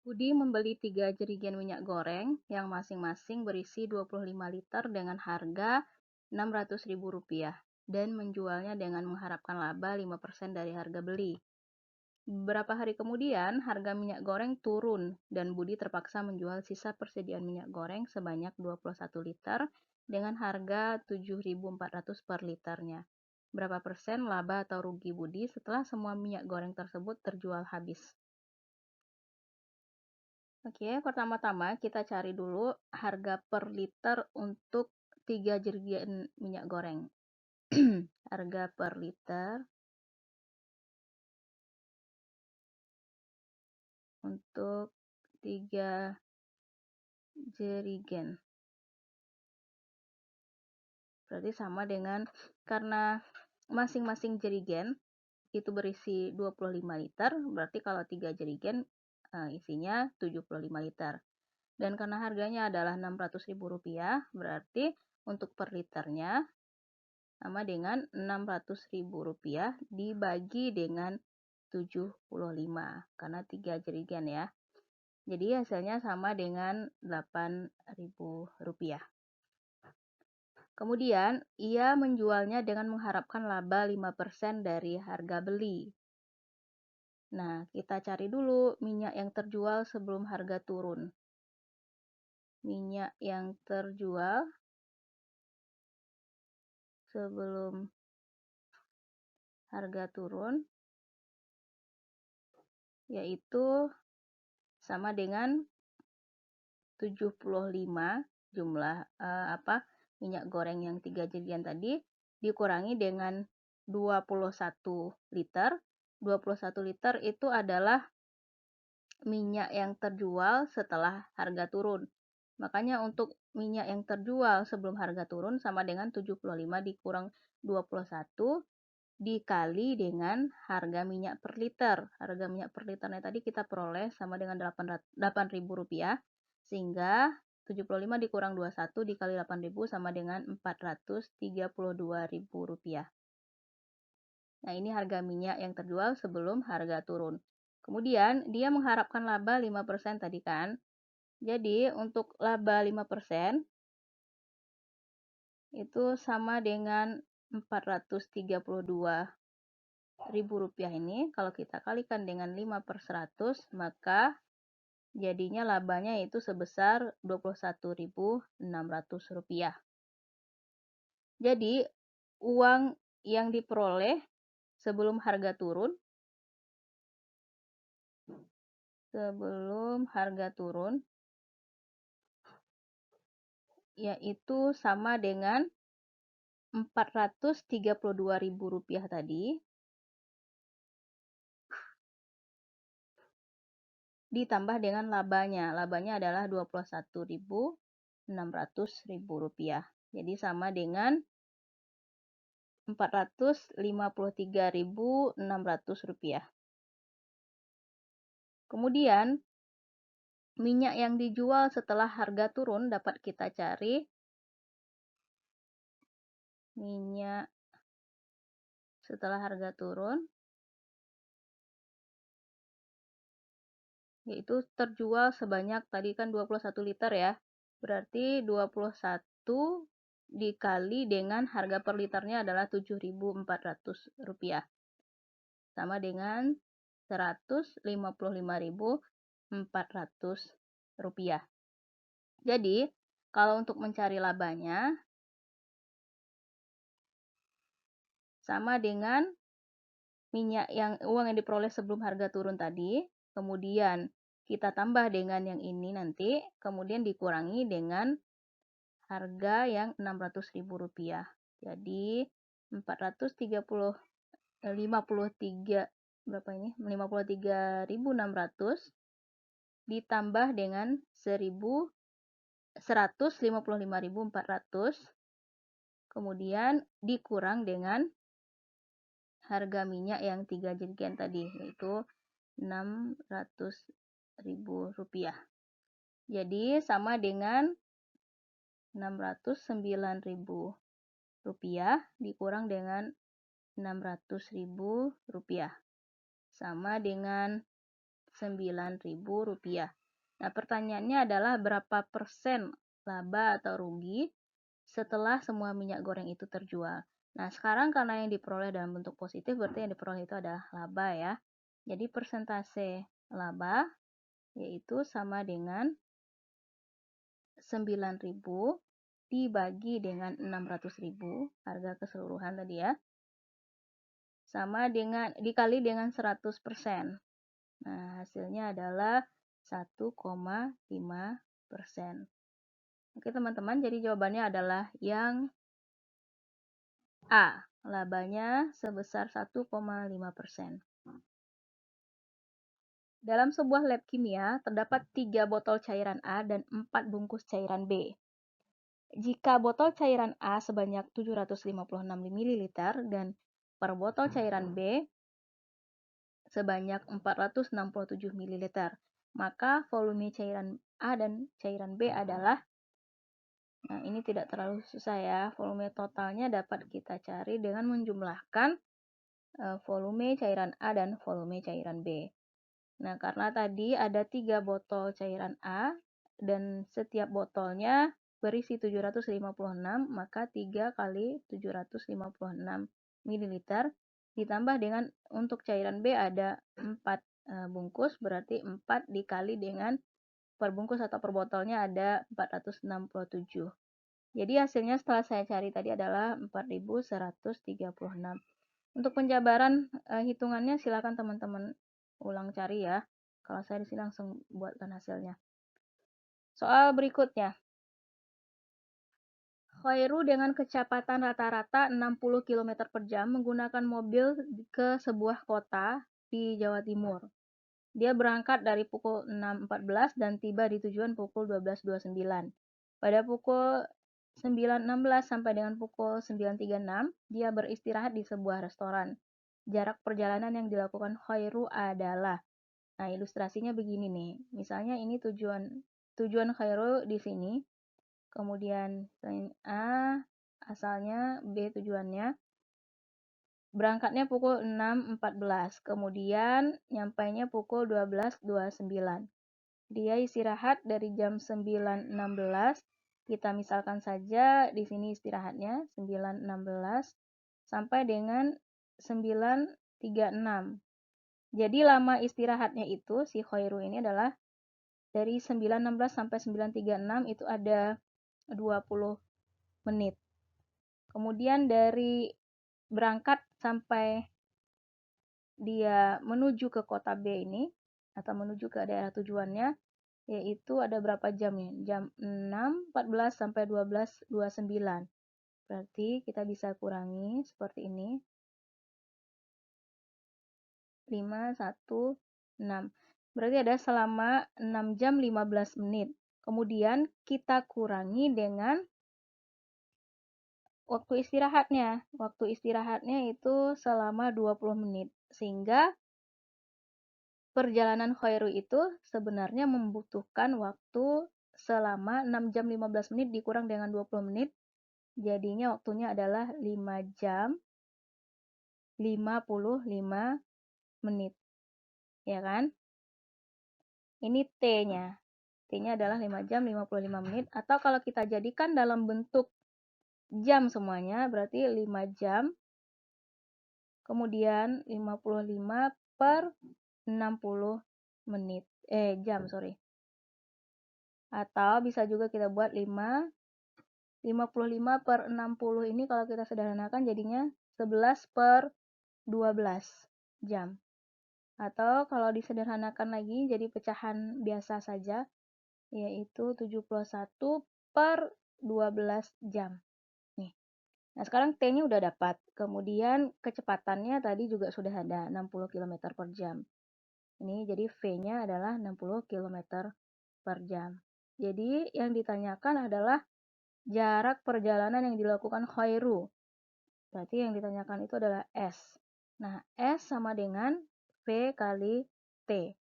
Budi membeli 3 jerigen minyak goreng yang masing-masing berisi 25 liter dengan harga Rp600.000 dan menjualnya dengan mengharapkan laba 5% dari harga beli. Beberapa hari kemudian, harga minyak goreng turun dan Budi terpaksa menjual sisa persediaan minyak goreng sebanyak 21 liter dengan harga Rp7.400 per liternya. Berapa persen laba atau rugi Budi setelah semua minyak goreng tersebut terjual habis? Oke, pertama-tama kita cari dulu harga per liter untuk 3 jerigen minyak goreng. Harga per liter untuk 3 jerigen. Berarti sama dengan, karena masing-masing jerigen itu berisi 25 liter, berarti kalau 3 jerigen isinya 75 liter. Dan karena harganya adalah Rp600.000, berarti untuk per liternya sama dengan Rp600.000 dibagi dengan 75, karena 3 jerigen ya. Jadi hasilnya sama dengan Rp8.000. Kemudian, ia menjualnya dengan mengharapkan laba 5% dari harga beli. Nah, kita cari dulu minyak yang terjual sebelum harga turun. Minyak yang terjual sebelum harga turun yaitu sama dengan 75 jumlah minyak goreng yang 3 jerigen tadi dikurangi dengan 21 liter. 21 liter itu adalah minyak yang terjual setelah harga turun. Makanya untuk minyak yang terjual sebelum harga turun sama dengan 75 dikurang 21 dikali dengan harga minyak per liter. Harga minyak per liternya tadi kita peroleh sama dengan Rp8.000, sehingga 75 dikurang 21 dikali 8.000 sama dengan Rp432.000. Nah, ini harga minyak yang terjual sebelum harga turun. Kemudian, dia mengharapkan laba 5% tadi kan. Jadi, untuk laba 5% itu sama dengan Rp432.000 ini. Kalau kita kalikan dengan 5/100, maka jadinya labanya itu sebesar Rp21.600. Jadi, uang yang diperoleh sebelum harga turun yaitu sama dengan Rp432.000 tadi ditambah dengan labanya. Labanya adalah Rp21.600. Jadi sama dengan Rp453.600. Kemudian, minyak yang dijual setelah harga turun dapat kita cari. Minyak setelah harga turun yaitu terjual sebanyak tadi kan 21 liter ya. Berarti 21 dikali dengan harga per liternya adalah Rp7.400. Sama dengan Rp155.400. Jadi, kalau untuk mencari labanya sama dengan minyak uang yang diperoleh sebelum harga turun tadi, kemudian kita tambah dengan yang ini nanti, kemudian dikurangi dengan harga yang Rp600.000. Jadi 53.600 ditambah dengan 155.400, kemudian dikurang dengan harga minyak yang 3 jerigen tadi, yaitu Rp600.000. Jadi sama dengan Rp609.000 dikurang dengan Rp600.000 sama dengan Rp9.000. Nah, pertanyaannya adalah berapa persen laba atau rugi setelah semua minyak goreng itu terjual. Nah, sekarang karena yang diperoleh dalam bentuk positif, berarti yang diperoleh itu adalah laba ya. Jadi persentase laba yaitu sama dengan 9.000 dibagi dengan 600.000, harga keseluruhan tadi ya, sama dengan dikali dengan 100%. Nah, hasilnya adalah 1,5%. Oke, teman-teman, jadi jawabannya adalah yang A. Labanya sebesar 1,5%. Dalam sebuah lab kimia, terdapat 3 botol cairan A dan 4 bungkus cairan B. Jika botol cairan A sebanyak 756 ml dan per botol cairan B sebanyak 467 ml, maka volume cairan A dan cairan B adalah, nah ini tidak terlalu susah ya, volume totalnya dapat kita cari dengan menjumlahkan volume cairan A dan volume cairan B. Nah, karena tadi ada 3 botol cairan A dan setiap botolnya berisi 756, maka 3 kali 756 ml ditambah dengan untuk cairan B ada 4 bungkus, berarti 4 dikali dengan per bungkus atau per botolnya ada 467. Jadi hasilnya setelah saya cari tadi adalah 4136. Untuk penjabaran hitungannya silakan teman-teman ulang cari ya. Kalau saya di sini langsung buatkan hasilnya. Soal berikutnya. Khairu dengan kecepatan rata-rata 60 km per jam menggunakan mobil ke sebuah kota di Jawa Timur. Dia berangkat dari pukul 6.14 dan tiba di tujuan pukul 12.29. Pada pukul 9.16 sampai dengan pukul 9.36, dia beristirahat di sebuah restoran. Jarak perjalanan yang dilakukan Khairu adalah, nah ilustrasinya begini nih. Misalnya ini tujuan Khairu di sini, kemudian A asalnya, B tujuannya. Berangkatnya pukul 6.14, kemudian nyampainya pukul 12.29. Dia istirahat dari jam 9.16, kita misalkan saja di sini istirahatnya 9.16 sampai dengan 9.36. Jadi lama istirahatnya itu si Khairu ini adalah dari 9.16 sampai 9.36 itu ada 20 menit. Kemudian dari berangkat sampai dia menuju ke kota B ini atau menuju ke daerah tujuannya, yaitu ada berapa jam nih? Jam 6.14 sampai 12.29. Berarti kita bisa kurangi seperti ini. 5, 1, 6. Berarti ada selama 6 jam 15 menit. Kemudian kita kurangi dengan waktu istirahatnya. Waktu istirahatnya itu selama 20 menit. Sehingga perjalanan Khairu itu sebenarnya membutuhkan waktu selama 6 jam 15 menit dikurang dengan 20 menit. Jadinya waktunya adalah 5 jam 55 menit. Ya kan? Ini T-nya. T-nya adalah 5 jam 55 menit. Atau kalau kita jadikan dalam bentuk jam semuanya, berarti 5 jam, kemudian 55 per 60 menit. Jam, sorry. Atau bisa juga kita buat 55 per 60 ini kalau kita sederhanakan jadinya 11 per 12 jam. Atau kalau disederhanakan lagi jadi pecahan biasa saja, yaitu 71 per 12 jam. Nih. Nah, sekarang T-nya udah dapat. Kemudian kecepatannya tadi juga sudah ada 60 km per jam. Ini jadi V-nya adalah 60 km per jam. Jadi yang ditanyakan adalah jarak perjalanan yang dilakukan Khairu. Berarti yang ditanyakan itu adalah S. Nah, S sama dengan V kali T.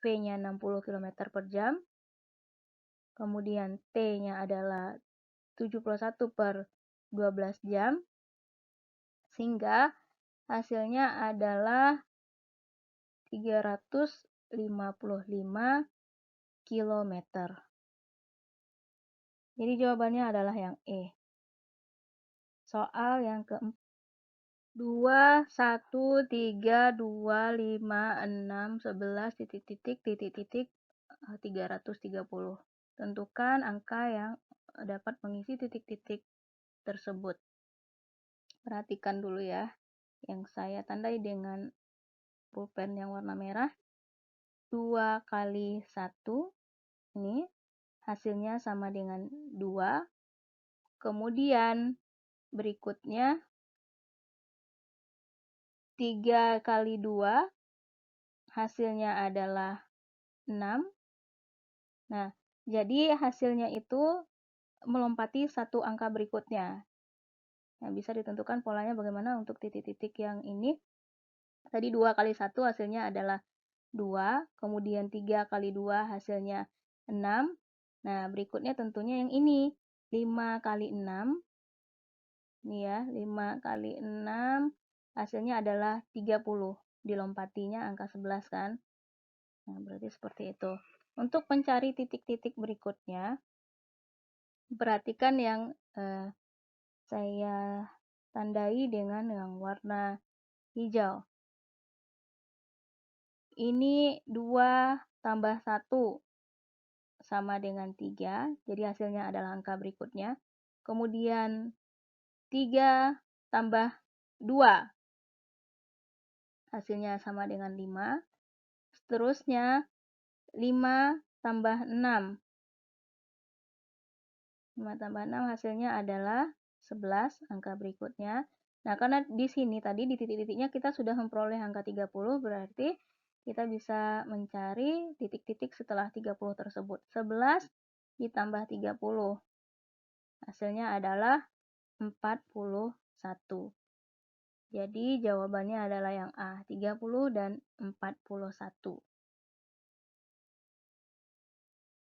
V-nya 60 km per jam. Kemudian T-nya adalah 71 per 12 jam. Sehingga hasilnya adalah 350 kilometer. Jadi jawabannya adalah yang E. Soal yang keempat. 2, 1, 3, 2, 5, 6, 11, 330. Tentukan angka yang dapat mengisi titik-titik tersebut. Perhatikan dulu ya, yang saya tandai dengan pulpen yang warna merah. 2 kali 1, ini hasilnya sama dengan 2. Kemudian berikutnya 3 kali 2 hasilnya adalah 6. Nah, jadi hasilnya itu melompati satu angka berikutnya. Nah, bisa ditentukan polanya bagaimana untuk titik-titik yang ini. Tadi 2 kali 1 hasilnya adalah 2, kemudian 3 kali 2 hasilnya 6. Nah, berikutnya tentunya yang ini, 5 kali 6. Ini ya, 5 kali 6 hasilnya adalah 30. Dilompatinya angka 11 kan. Nah, berarti seperti itu. Untuk mencari titik-titik berikutnya, perhatikan yang saya tandai dengan yang warna hijau. Ini 2 tambah 1 sama dengan 3, jadi hasilnya adalah angka berikutnya. Kemudian 3 tambah 2, hasilnya sama dengan 5. Seterusnya 5 tambah 6. 5 tambah 6 hasilnya adalah 11, angka berikutnya. Nah, karena di sini tadi di titik-titiknya kita sudah memperoleh angka 30, berarti kita bisa mencari titik-titik setelah 30 tersebut. 11 ditambah 30. Hasilnya adalah 41. Jadi jawabannya adalah yang A, 30 dan 41.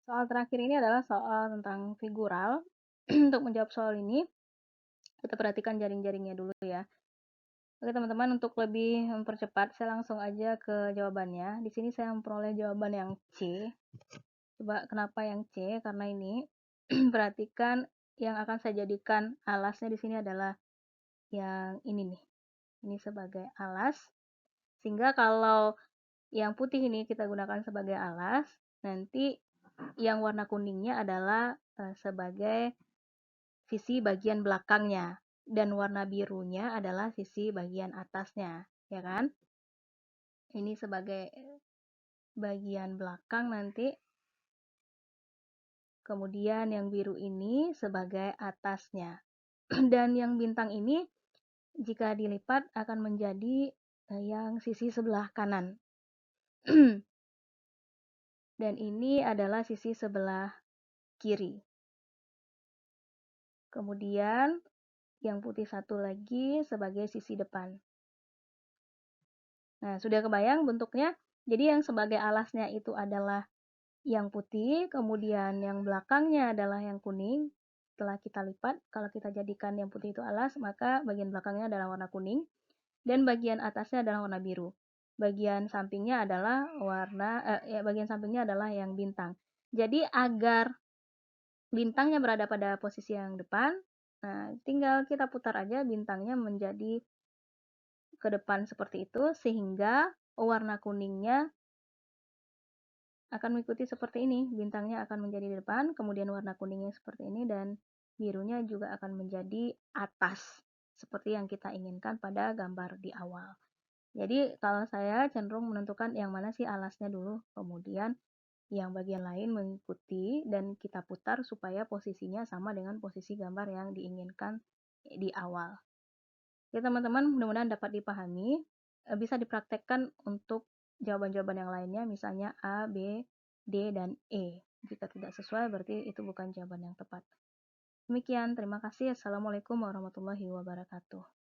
Soal terakhir ini adalah soal tentang figural. Untuk menjawab soal ini, kita perhatikan jaring-jaringnya dulu ya. Oke teman-teman, untuk lebih mempercepat, saya langsung aja ke jawabannya. Di sini saya memperoleh jawaban yang C. Coba kenapa yang C? Karena ini perhatikan yang akan saya jadikan alasnya di sini adalah yang ini nih. Ini sebagai alas. Sehingga kalau yang putih ini kita gunakan sebagai alas, nanti yang warna kuningnya adalah sebagai sisi bagian belakangnya. Dan warna birunya adalah sisi bagian atasnya, ya kan? Ini sebagai bagian belakang nanti. Kemudian yang biru ini sebagai atasnya. Dan yang bintang ini jika dilipat akan menjadi yang sisi sebelah kanan. Dan ini adalah sisi sebelah kiri. Kemudian yang putih satu lagi sebagai sisi depan. Nah, sudah kebayang bentuknya? Jadi yang sebagai alasnya itu adalah yang putih, kemudian yang belakangnya adalah yang kuning. Setelah kita lipat, kalau kita jadikan yang putih itu alas, maka bagian belakangnya adalah warna kuning dan bagian atasnya adalah warna biru. Bagian sampingnya adalah bagian sampingnya adalah yang bintang. Jadi agar bintangnya berada pada posisi yang depan, nah tinggal kita putar aja bintangnya menjadi ke depan seperti itu sehingga warna kuningnya akan mengikuti seperti ini. Bintangnya akan menjadi di depan, kemudian warna kuningnya seperti ini dan birunya juga akan menjadi atas seperti yang kita inginkan pada gambar di awal. Jadi kalau saya cenderung menentukan yang mana sih alasnya dulu, kemudian yang bagian lain mengikuti dan kita putar supaya posisinya sama dengan posisi gambar yang diinginkan di awal. Ya teman-teman, mudah-mudahan dapat dipahami. Bisa dipraktekkan untuk jawaban-jawaban yang lainnya, misalnya A, B, D, dan E. Jika tidak sesuai, berarti itu bukan jawaban yang tepat. Demikian, terima kasih. Assalamualaikum warahmatullahi wabarakatuh.